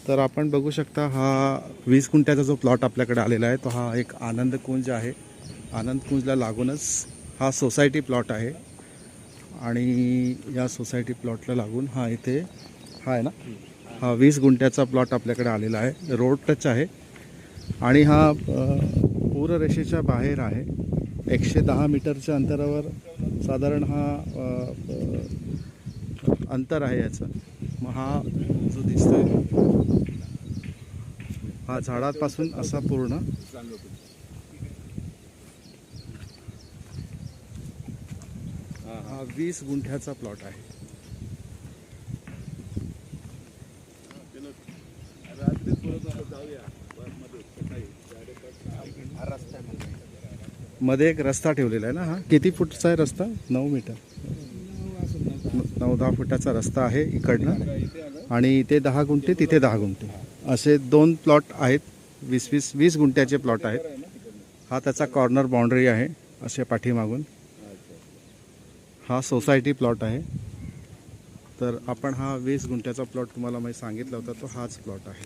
तर आपण बघू शकता हा 20 गुंठ्याचा जो प्लॉट आपल्याकडे आलेला आहे तो हा एक आनंद कुंज आहे। आनंद कुंजला लागूनच हा सोसायटी प्लॉट आहे आणि या सोसायटी प्लॉटला लागून हा इथे हा आहे ना, हा 20 गुंठ्याचा प्लॉट आपल्याकडे आलेला आहे। रोड टच आहे आणि हा पूररेषेच्या बाहेर आहे। 110 मीटरच्या अंतरावर साधारण हा अंतर आहे याचं। मग हा जो दिसतोय हा झाडापासून असा पूर्ण हा 20 गुंठ्याचा प्लॉट आहे। मध्ये एक रस्ता ठेवलेला आहे ना, हा किती फूटचा आहे रस्ता? 9 मीटर 9-10 फुटाचा रस्ता आहे इकडनं आणि इथे 10 गुंठे तिथे 10 गुंठे असे 2 प्लॉट आहेत। 20 गुंठ्याचे प्लॉट आहेत। हा त्याचा कॉर्नर बाउंड्री आहे असे पाठीमागून हा सोसायटी प्लॉट आहे। तर आपण हा 20 गुंठ्याचा प्लॉट तुम्हाला मी सांगितला होता तो हाच प्लॉट आहे।